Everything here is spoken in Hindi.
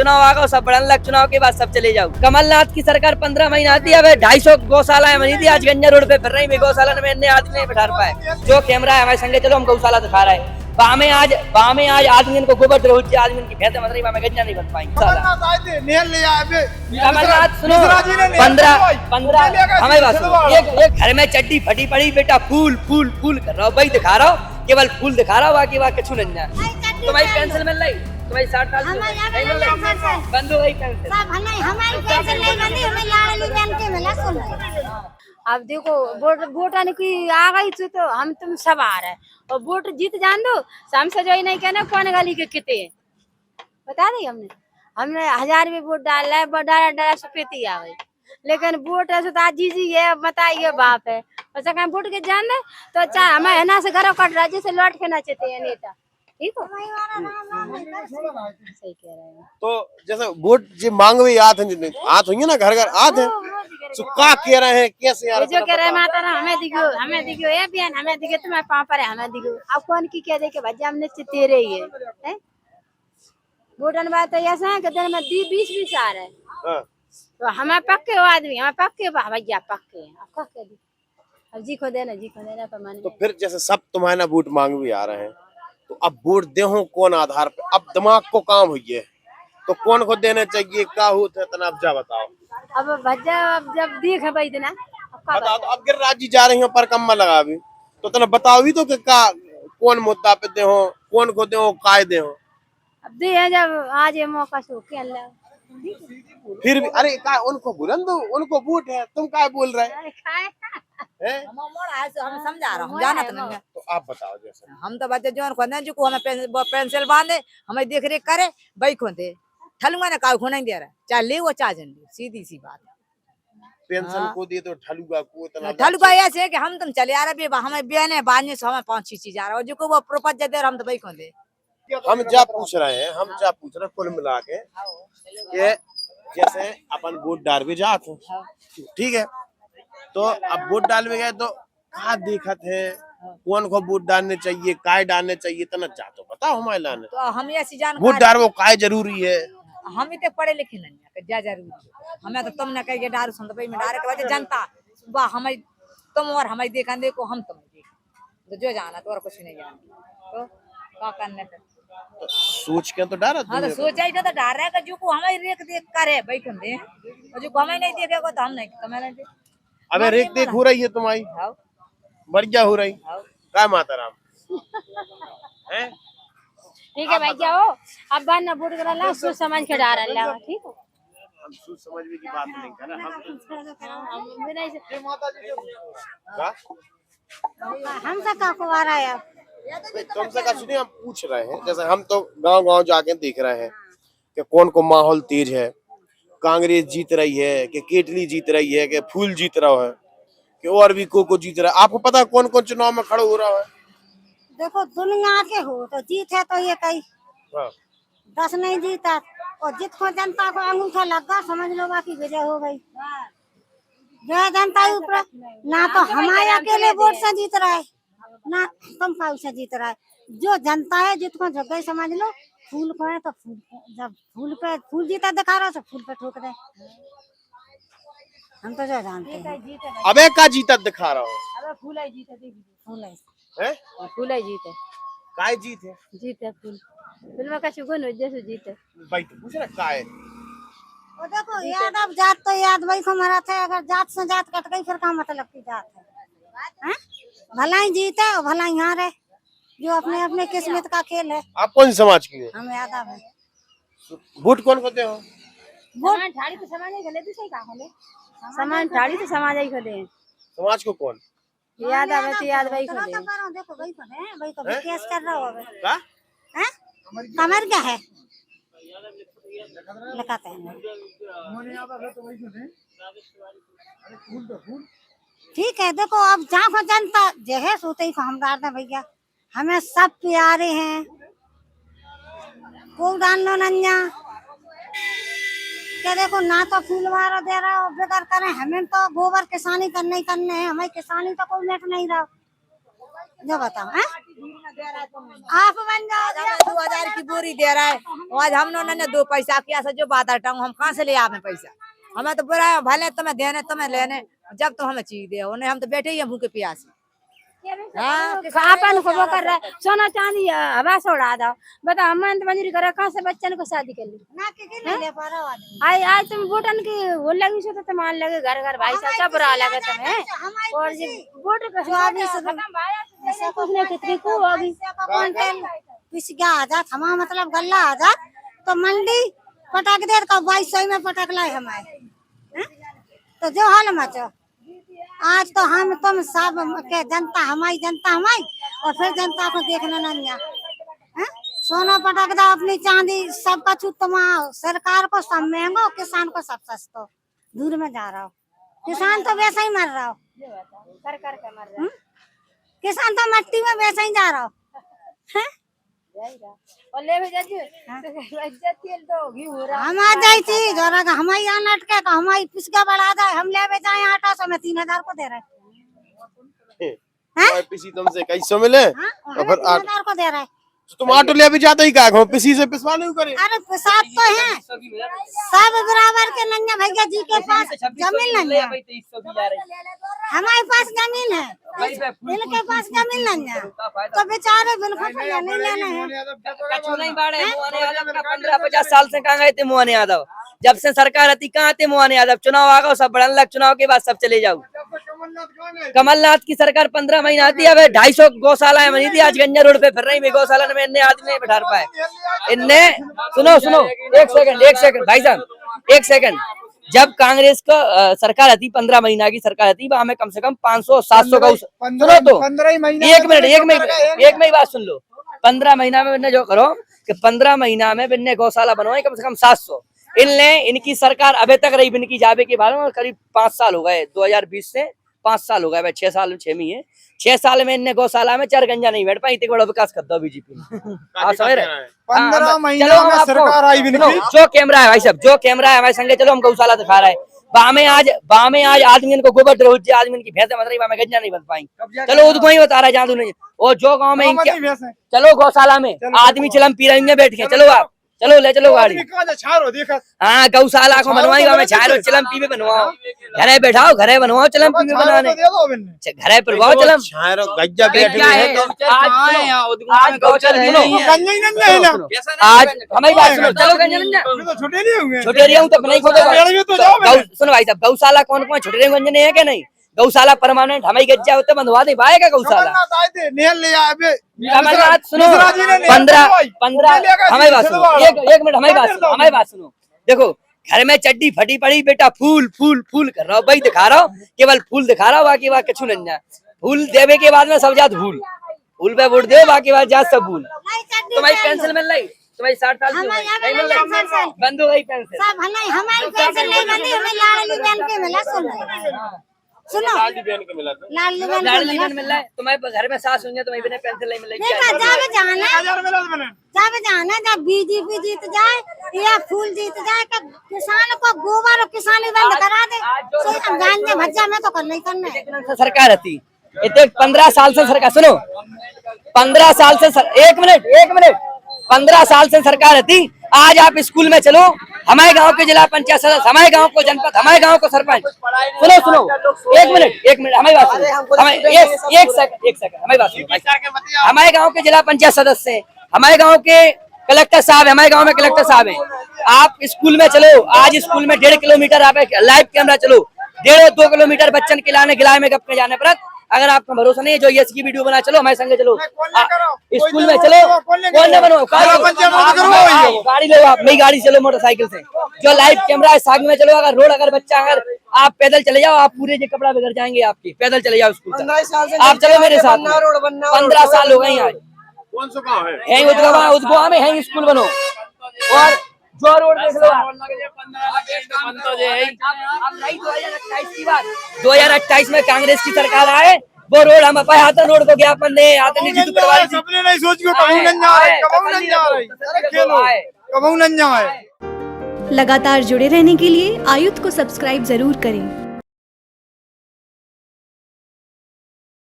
चुनाव आ गया, सब बढ़ने लग, चुनाव के बाद सब चले जाओ। कमलनाथ की सरकार 15 महीना आती है, 250 गौशाला बनी थी, आज गंजा रोड पे फिर रही, गौशाला में इतने आदमी नहीं बैठा पाए। जो कैमरा है हमारे संगे चलो, हम गौशाला दिखा रहे हैं। बामे आज आदमी को गोबर द्रोह आदमी की भैंसे मत रही, बामे गंजा नहीं बन पाएंगे। कमलनाथ सुनो, 15 हमारी बात सुनो, एक घर में चड्डी फटी पड़ी, बेटा फूल फूल फूल कर रहा हो, वही दिखा रहा हो, केवल फूल दिखा रहा हो, बाकी बात कुछ नहीं है। तुम्हारी पेंसिल मिल रही, तुम्हारी 60 साल बंद हो गई पेंसिल। अब देखो वोट आने की आ गई तो हम तुम सब आ रहे हैं, और वोट जीत जान दो, शाम से जो नहीं कहना कौन गली के किते बता दी हमने 1000 में वोट डाला है, डाला सफेदी आ गई, लेकिन वोट ऐसे तो आज जी है, बताइए बाप है, वैसा कहीं वोट के जान दे तो अच्छा हमें है ना से घर कट राज्य से लौट के ना चाहते हैं नेता, ठीक है। सही कह रहे हैं। तो जैसे वोट जो मांग हुई आत हुई ना, घर घर आत है, का कह रहे हैं कैसे यार, जो कह रहे हैं माता राम हमें दिखो ये बहन हमें दिखे, तुम्हारे पाँव पर है हमें दिखो, अब कौन की कह दे के भैया हमने तेरे ही है। वोटन बात तो ऐसा है कि दिन में 20 आ रहे हैं, तो हमें पक्के हो आदमी, हमें पक्के भैया पक्के हैं, अब क्या कह दी, अब जी को देना पर माने। तो फिर जैसे सब तुम्हारे वोट मांग भी आ रहे हैं, तो अब वोट दे हो कौन आधार पे, अब दिमाग को काम हुई है तो कौन को देने चाहिए, क्या होता है तना, अब जा बताओ। अब भज्जा अब जब देख भाई देना बताओ, तो अब गिरिराज जी जा रही हो पर कम्मा लगा भी, तो तना बताओ भी तो कि का कौन मुद्दा पे दे हो, कौन को दे हो, काय दे हो। अब दे जब आज ये मौका सो के अल्लाह फिर भी अरे का उनको बुलंद दो, उनको वोट है, तुम काय बोल रहे हैं? हम समझा रहा हूँ, जाना तो नहीं है। तो आप बताओ जैसे हम तो बच्चे जो को हमें पेंसिल बांधे, हमें देख रेख करे, भाई खोते ठलुआ ने काउ नहीं दे रहा, चाहे ले वो चाहे जन ले, सीधी सी बात। पेंशन को दिए तो ठलुआ को इतना, ठलुआ ऐसे है कि हम तुम चले आ रहे, हमें बहने बांधने से हमें 5-6 चीज आ रहा है, जो को वो प्रोपज दे रहा हम तो भाई खोते। हम जा पूछ रहे हैं, कुल मिला के ये जैसे अपन वोट डाल भी जाते हैं, ठीक है, तो अब वोट डाल भी गए तो क्या दिक्कत है, कौन को वोट डालने चाहिए, काय डालने चाहिए, तना जा तो बताओ हमारे लाने। तो हम ऐसी जान वोट डाल वो काय जरूरी है, हम इतने पढ़े लिखे नहीं है जा जरूरी है, हमें तो तुमने कह डारू सुन तो भाई में डारे के बाद जनता वाह हमें तुम और हमें देखा देखो, हम तुम्हें देख तो जो जाना तो और कुछ नहीं जाना, तो क्या करने फिर तो सोच के तो डारा। हाँ तो सोचा ही तो डार रहा है जो को हमें रेख देख कर है भाई तुम दे, और जो को हमें नहीं देखेगा तो हम नहीं तुम्हें नहीं दे। अबे रेख देख हो रही है तुम्हारी, बढ़िया हो रही, काय माता राम हैं। ठीक है भाई जाओ, अब बार ना वोट करा ला, सोच समझ के डाल अल्लाह, ठीक है। हम सोच समझ की बात नहीं कर रहे, हम सब का कुवारा है, तुमसे का सुनिए, हम पूछ रहे हैं, जैसे हम तो गांव जाके देख रहे हैं कि कौन को माहौल तेज है, कांग्रेस जीत रही है कि केटली जीत रही है कि फूल जीत रहा है कि और भी को जीत रहा है, आपको पता है कौन कौन चुनाव में खड़ा हो रहा है? देखो दुनिया के हो तो जीत है तो ये कई 10 नहीं जीता, और जित को जनता को अंगूठा लगा समझ लो बाकी विजय हो गई। जो जनता ऊपर ना तो हमारे अकेले वोट से जीत रहा है, ना तुम का से जीत रहा है, जो जनता है जितको जग गई समझ लो, फूल को है तो फूल जब फूल पे फूल जीता दिखा रहा है तो फूल पे ठोक दे, हम तो जो जानते हैं। अबे का जीता दिखा रहा हूँ, अब फूल है जीते, फूल है फूल है जीते, काय जीत है, जीते फूल में का सुगुन हो जैसे जीते भाई तो पूछ रहा काय। और देखो यादव जात तो याद भाई को मरा थे, अगर जात से जात कट गई फिर कहाँ मतलब की जात है, भला ही जीते और भला ही हारे, जो अपने अपने किस्मत का खेल है। आप कौन सी समाज की है? हम यादव है। वोट कौन को दे हो? सामान ठाड़ी तो समाज ही खले तो सही कहा खले, सामान ठाड़ी तो समाज ही खले, समाज को कौन याद आवे तो याद भाई खले, देखो भाई को है, भाई को भी केस कर रहा होगा, का हैं कमर क्या है लगाते हैं, ठीक है। देखो अब जहाँ को जनता जहे सोते ही हम डाल दे भैया, हमें सब प्यारे हैं, को डाल लो नन्या क्या, देखो ना तो फूल मारो दे रहा हो बेकार करें, हमें तो गोबर किसानी करने ही करने हैं, हमें किसानी तो कोई लेट नहीं रहा, जो बताओ है आप बन जाओ। 2000 की बोरी दे रहा है, आज हम लोगों ने 2 पैसा किया से जो बात हटाऊं, हम कहाँ से ले आवे पैसा? हमें तो बुरा है, भले तुम्हें देने तुम्हें लेने, जब तो हमें चीज दे, उन्हें हम तो बैठे ही हैं भूखे प्यासे। अपन को वो कर रहा है, सोना चांदी हवा से उड़ा दो। बताओ हम तो मंजूरी करा, कहाँ से बच्चन को शादी कर ली? ना के नहीं ले पा रहा हूँ आदमी। आज तुम वोटन की वो लगी सो तो मान लगे घर घर भाई साहब सब बुरा लगे तुम्हें। और जो वोट ऐसा कुछ नहीं, कितनी को होगी पिस गया आजाद, हमारा मतलब गल्ला आजाद तो मंडी पटक दे तो 2200 में पटक लाए हमारे। तो जो हाल मचो आज तो हम तुम सब के जनता हमारी और फिर जनता को देखना नहीं है। सोना पटक दो, अपनी चांदी सबका छूट, तुम सरकार को सब महंगो, किसान को सब सस्तो, दूर में जा रहा हो। किसान तो वैसा ही मर रहा हो, कर कर के मर रहा किसान तो मट्टी में वैसा ही जा रहा हो। और ले भेजा जी इज्जत तेल तो घी हो रहा हम आ जाई थी जोरा का, हमारी यहाँ लटके का हमारी पिसका बढ़ा दे, हम ले जाए 800 में 3000 को दे रहे हैं। पिसी तुमसे कैसे मिले? और फिर 3000 को दे रहे हैं। तो तुम ऑटो ले भी जाते ही क्या हो, पिसी से पिसवा नहीं करे? अरे प्रसाद तो है सब बराबर के, नन्या भैया जी के पास जमीन नहीं है, हमारे पास जमीन है, इनके पास जमीन नहीं है, तो बेचारे बिल्कुल नहीं लेने हैं। कछु नहीं बाड़े, मुआने यादव का 15-50 साल से कहाँ गए थे मुआने यादव? जब से सरकार आती कहाँ थे मुआने यादव? चुनाव आ गए सब बढ़न लग, चुनाव के बाद सब चले जाओ। कमलनाथ की सरकार 15 महीना आती है, अब 250 गौशाला बनी थी, आज गंजा रोड पे फिर रही, गौशाला में इन्ने आदमी नहीं बैठा पाए। इनने सुनो एक सेकंड भाई साहब, एक सेकंड। जब कांग्रेस का सरकार आती, 15 महीना की सरकार आती, वहां में कम से कम 500-700 गौ, सुनो तो 1 मिनट बात सुन लो। 15 महीना में इनने जो करो कि 15 महीना में इनने गौशाला बनवाए कम से कम 700। इनकी सरकार अभी तक रही, इनकी जाबे के बारे में करीब 5 साल हो गए, 2020 से 5 साल हो गए, 6 साल 6 में है। 6 साल में इनने गौशाला में 4 गंजा नहीं बैठ पाई, इतने बड़ा विकास कर दो बीजेपी ने। आप समझ रहे? 15 महीना में सरकार आई भी नहीं। जो कैमरा है भाई साहब, जो कैमरा है हमारे संगे चलो, हम गौशाला दिखा रहे हैं। बामे आज आदमी को गोबर रोज आदमी की भैंसे मत रही, बामे गंजा नहीं बन पाई। चलो उनको ही बता रहा है जादू नहीं। और जो गाँव में चलो गौशाला में आदमी चिलम पी रहे बैठ के, चलो आप चलो ले चलो गाड़ी। हाँ गौशाला को बनवाई, मैं छारो चिलम पी में बनवाओ, घरे बैठाओ, घरे बनवाओ चिलम पी में बनाने, घरे पर गाओ चिलम। आज हमारी बात सुनो, चलो छोटे रही हूँ तो नहीं सुनो भाई साहब, गौशाला कौन कौन छोटे गंजने है क्या? नहीं, गौशाला परमानेंट हमारी गज्जा होते बंधवा दे पाएगा गौशाला। सुनो 15 हमारी बात सुनो, एक मिनट हमारी बात सुनो। देखो घर में चड्डी फटी पड़ी, बेटा फूल फूल फूल कर रहा हो, भाई दिखा रहा हो, केवल फूल दिखा रहा हो, बाकी बात कछु नहीं है। फूल देवे के बाद में सब जात फूल पे वोट दे, बाकी बात जात सब फूल। तुम्हारी पेंसिल मिल रही, तुम्हारी 60 साल की नहीं मिल रही, बंद हो गई पेंसिल। हमारी पेंसिल नहीं बंदी, हमें लाडली बहन के मिला। सुनो लाडली बहन को मिला था, लाडली बहन मिल रहा है तुम्हारे घर में, सास हुई है तुम्हारी बिना पेंसिल नहीं मिलेगी। जब जाना जब बीजेपी जीत जाए या फूल जीत जाए, तो किसान को गोबर और किसानी बंद करा दे, गांजे भज्जा में तो कर नहीं करना है। सरकार आती इतने 15 साल से सरकार, सुनो 15 साल से एक मिनट 15 साल से सरकार आती। आज आप स्कूल में चलो, हमारे गांव के जिला पंचायत सदस्य, हमारे गांव को जनपद, हमारे गांव को सरपंच, सुनो एक मिनट हमारी बात सुनो, एक सेकंड हमारी बात सुनो। हमारे गांव के जिला पंचायत सदस्य हैं, हमारे गांव के कलेक्टर साहब है, हमारे गांव में कलेक्टर साहब हैं। आप स्कूल में चलो, आज स्कूल में 1.5 किलोमीटर आप लाइव कैमरा चलो, 1.5-2 किलोमीटर बच्चन खिलाने गिलाए में गप में जाने पर अगर आपका भरोसा नहीं है, जो यस की वीडियो बना चलो, हमारे संगे चलो, स्कूल में चलो, कौन न बनो, गाड़ी लो, आप नई गाड़ी चलो, मोटरसाइकिल से, जो लाइव कैमरा है साथ में चलो। अगर रोड अगर बच्चा अगर आप पैदल चले जाओ, आप पूरे जो कपड़ा बिगड़ जाएंगे आपके, पैदल चले जाओ स्कूल तक। आप चलो मेरे साथ, 15 साल हो गए आज, कौन सा गाँव है? उदगवा में है स्कूल बनो, और जो रोड देख लो 2028 में कांग्रेस की सरकार आए, वो रोड हम अपने हाथ रोड को ज्ञापन दे आते नहीं सपने नहीं सोच के कबू नहीं जाए। लगातार जुड़े रहने के लिए आयुध को सब्सक्राइब जरूर करें।